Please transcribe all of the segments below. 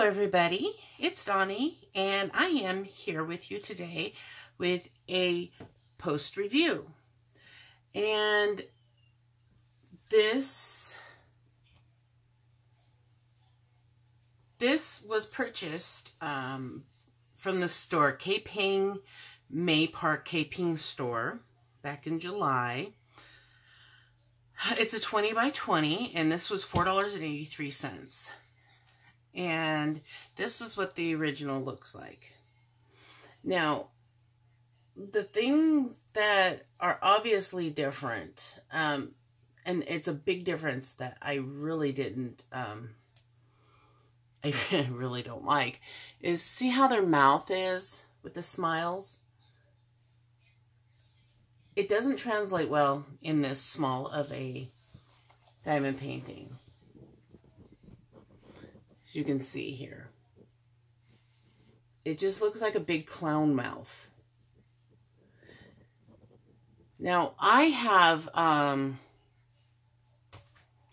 Hello everybody, it's Donnie and I am here with you today with a post review. And this was purchased from the store Kaiping, May Park Kaiping store back in July. It's a 20 by 20 and this was $4.83. And this is what the original looks like. Now, the things that are obviously different, and it's a big difference that I really didn't, I really don't like, is see how their mouth is with the smiles? It doesn't translate well in this small of a diamond painting. As you can see here. It just looks like a big clown mouth. Now, I have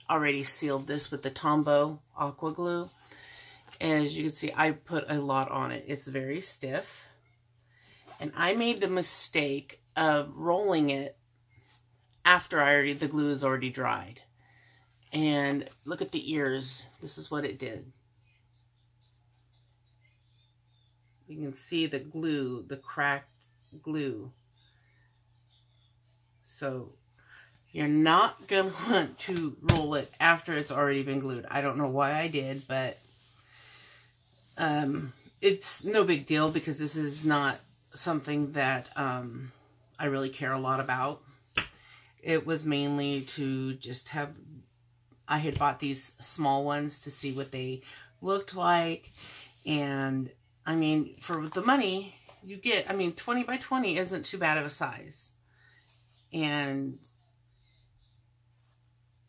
already sealed this with the Tombow aqua glue. As you can see, I put a lot on it. It's very stiff. And I made the mistake of rolling it after the glue is already dried. And look at the ears. This is what it did. You can see the glue, the cracked glue. So you're not going to want to roll it after it's already been glued. I don't know why I did, but it's no big deal because this is not something that I really care a lot about. It was mainly to just have, I had bought these small ones to see what they looked like. And I mean, for the money you get, I mean, 20 by 20 isn't too bad of a size. And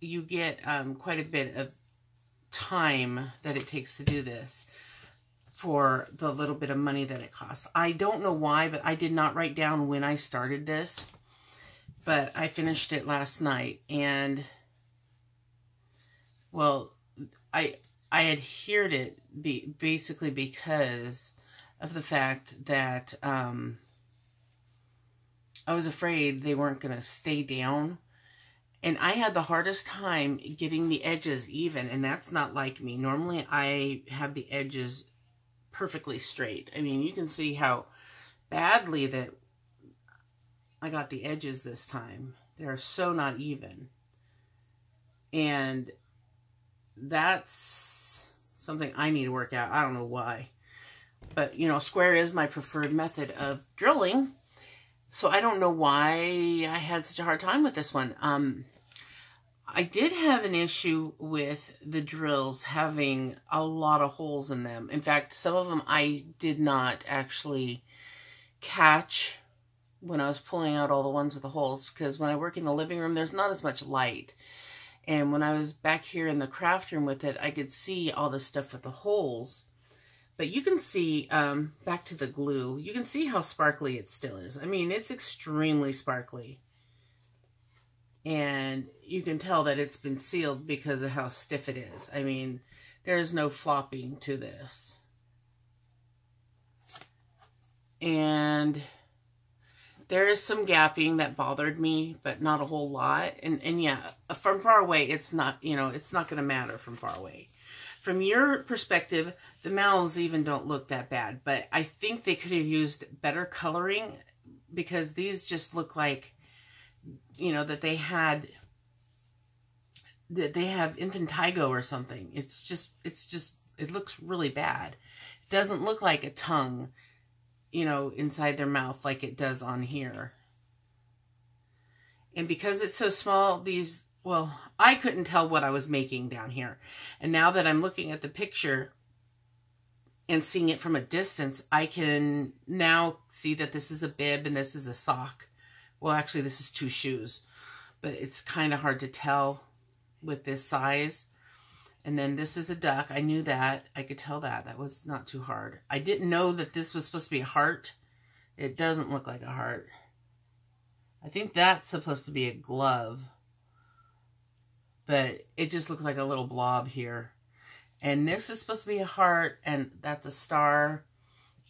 you get quite a bit of time that it takes to do this for the little bit of money that it costs. I don't know why, but I did not write down when I started this. But I finished it last night. And, well, I adhered it basically because of the fact that I was afraid they weren't going to stay down. And I had the hardest time getting the edges even, and that's not like me. Normally I have the edges perfectly straight. I mean, you can see how badly that I got the edges this time. They're so not even. And that's something I need to work out. I don't know why. But, you know, square is my preferred method of drilling. So I don't know why I had such a hard time with this one. I did have an issue with the drills having a lot of holes in them. In fact, some of them I did not actually catch when I was pulling out all the ones with the holes. Because when I work in the living room, there's not as much light. And when I was back here in the craft room with it, I could see all the stuff with the holes. But you can see, back to the glue, you can see how sparkly it still is. I mean, it's extremely sparkly. And you can tell that it's been sealed because of how stiff it is. I mean, there's no flopping to this. And there is some gapping that bothered me, but not a whole lot. And yeah, from far away, it's not, you know, it's not going to matter from far away. From your perspective, the mouths even don't look that bad, but I think they could have used better coloring because these just look like, you know, that they have infantigo or something. It looks really bad. It doesn't look like a tongue, you know, inside their mouth like it does on here. And because it's so small, well, I couldn't tell what I was making down here. And now that I'm looking at the picture and seeing it from a distance, I can now see that this is a bib and this is a sock. Well, actually, this is two shoes. But it's kind of hard to tell with this size. And then this is a duck. I knew that. I could tell that. That was not too hard. I didn't know that this was supposed to be a heart. It doesn't look like a heart. I think that's supposed to be a glove. But it just looks like a little blob here. And this is supposed to be a heart, and that's a star.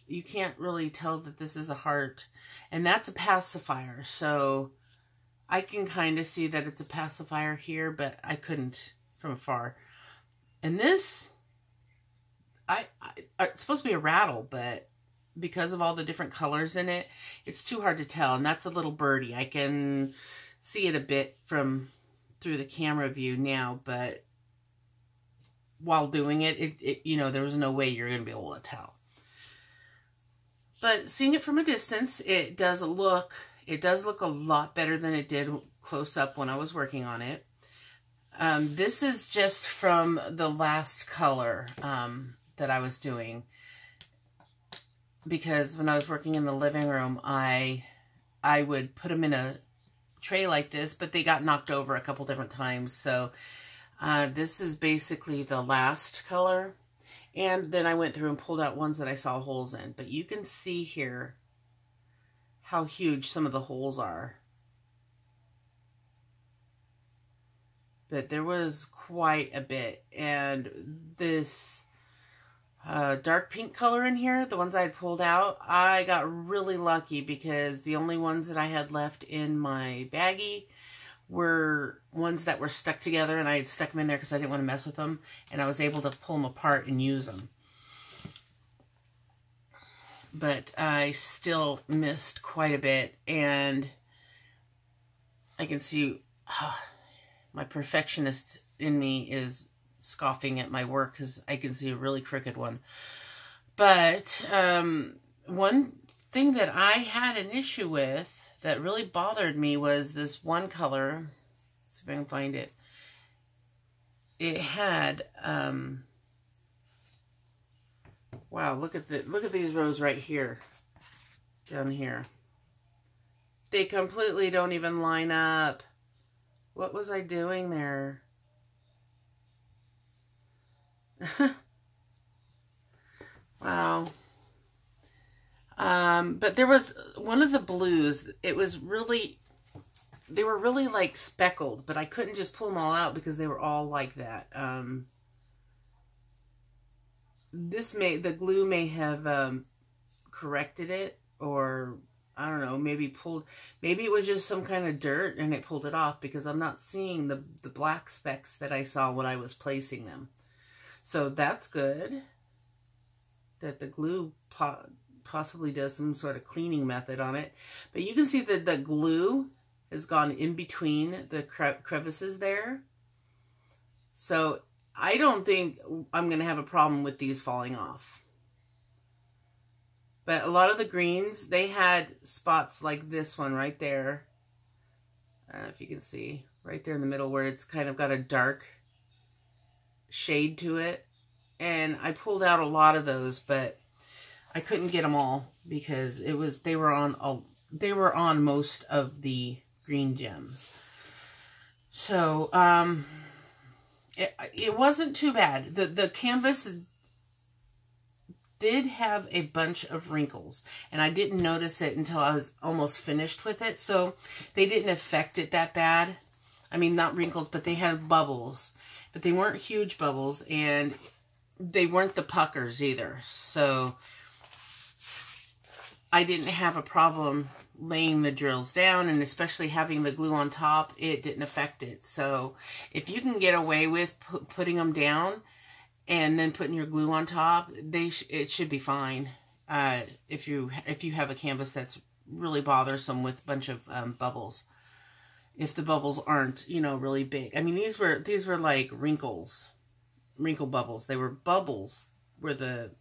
You can't really tell that this is a heart. And that's a pacifier. So I can kind of see that it's a pacifier here, but I couldn't from afar. And this, it's supposed to be a rattle, but because of all the different colors in it, it's too hard to tell. And that's a little birdie. I can see it a bit from through the camera view now, but while doing it, you know, there was no way you're going to be able to tell. But seeing it from a distance, it does look a lot better than it did close up when I was working on it. This is just from the last color that I was doing, because when I was working in the living room, I would put them in a tray like this, but they got knocked over a couple different times. So this is basically the last color. And then I went through and pulled out ones that I saw holes in. But you can see here how huge some of the holes are. But there was quite a bit. And this dark pink color in here, the ones I had pulled out, I got really lucky because the only ones that I had left in my baggie were ones that were stuck together, and I had stuck them in there because I didn't want to mess with them, and I was able to pull them apart and use them. But I still missed quite a bit, and I can see my perfectionist in me is scoffing at my work because I can see a really crooked one. But one thing that I had an issue with that really bothered me was this one color. Let's see if I can find it. It had wow, look at these rows right here, down here. They completely don't even line up. What was I doing there? Wow. But there was one of the blues, it was really, they were really like speckled, but I couldn't just pull them all out because they were all like that. The glue may have corrected it, or I don't know, maybe it was just some kind of dirt and it pulled it off, because I'm not seeing the black specks that I saw when I was placing them. So that's good that the glue possibly does some sort of cleaning method on it. But you can see that the glue has gone in between the crevices there. So I don't think I'm going to have a problem with these falling off. But a lot of the greens, they had spots like this one right there. I don't know if you can see right there in the middle where it's kind of got a dark shade to it. And I pulled out a lot of those, but I couldn't get them all because they were on most of the green gems. So it wasn't too bad. The canvas did have a bunch of wrinkles, and I didn't notice it until I was almost finished with it. So they didn't affect it that bad. I mean, not wrinkles, but they had bubbles, but they weren't huge bubbles, and they weren't the puckers either. So I didn't have a problem laying the drills down, and especially having the glue on top, it didn't affect it. So if you can get away with putting them down and then putting your glue on top, it should be fine. If you have a canvas that's really bothersome with a bunch of bubbles. If the bubbles aren't, you know, really big. I mean, these were like wrinkle bubbles. They were bubbles where the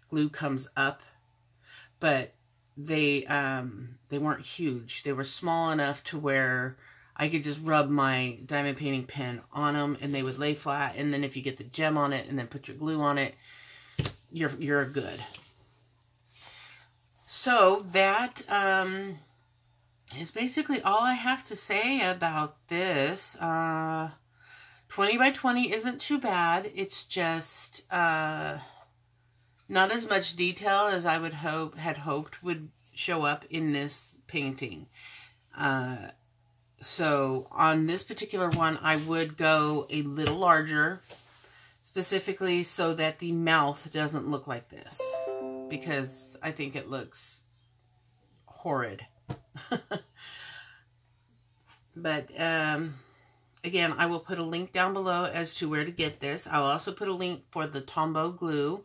glue comes up, but they weren't huge. They were small enough to where I could just rub my diamond painting pen on them and they would lay flat. And then if you get the gem on it and then put your glue on it, you're good. So that is basically all I have to say about this. 20 by 20 isn't too bad. It's just not as much detail as I had hoped would show up in this painting. So on this particular one, I would go a little larger, specifically so that the mouth doesn't look like this, because I think it looks horrid. But again, I will put a link down below as to where to get this. I'll also put a link for the Tombow glue,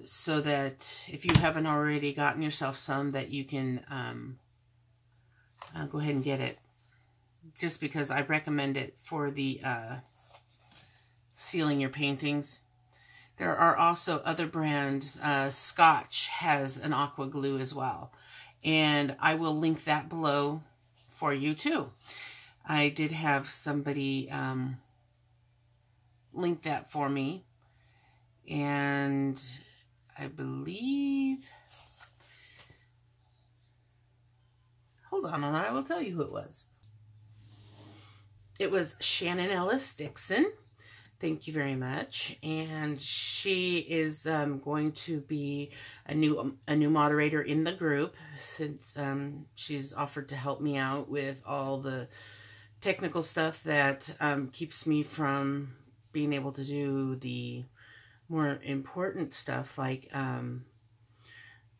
so that if you haven't already gotten yourself some, that you can go ahead and get it. Just because I recommend it for the sealing your paintings. There are also other brands. Scotch has an aqua glue as well, and I will link that below for you too. I did have somebody link that for me, and I believe, hold on, and I will tell you who it was. It was Shannon Ellis Dixon. Thank you very much. And she is going to be a new moderator in the group, since she's offered to help me out with all the technical stuff that keeps me from being able to do the more important stuff, like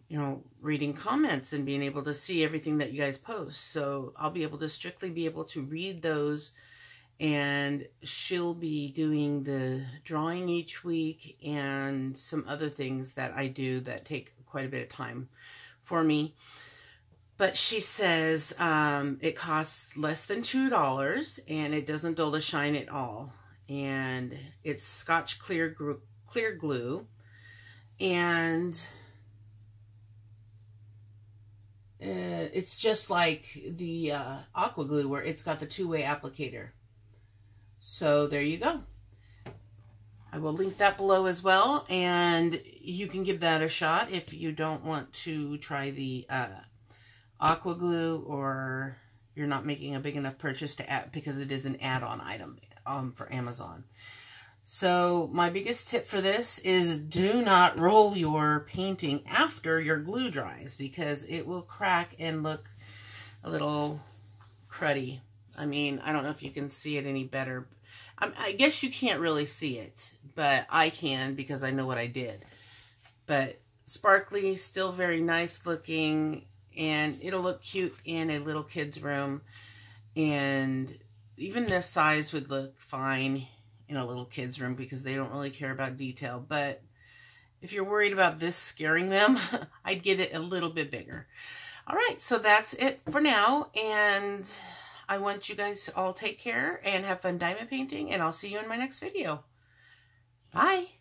you know, reading comments and being able to see everything that you guys post. So I'll be able to strictly be able to read those, and she'll be doing the drawing each week and some other things that I do that take quite a bit of time for me. But she says it costs less than $2, and it doesn't dull the shine at all. And it's Scotch clear glue, and it's just like the aqua glue, where it's got the two-way applicator. So there you go. I will link that below as well, and you can give that a shot if you don't want to try the aqua glue, or you're not making a big enough purchase to add, because it is an add-on item for Amazon. So my biggest tip for this is, do not roll your painting after your glue dries, because it will crack and look a little cruddy. I mean, I don't know if you can see it any better. I guess you can't really see it, but I can, because I know what I did. But sparkly, still very nice looking, and it'll look cute in a little kid's room. And even this size would look fine in a little kid's room, because they don't really care about detail. But if you're worried about this scaring them, I'd get it a little bit bigger. All right, so that's it for now, and I want you guys to all take care and have fun diamond painting, and I'll see you in my next video. Bye.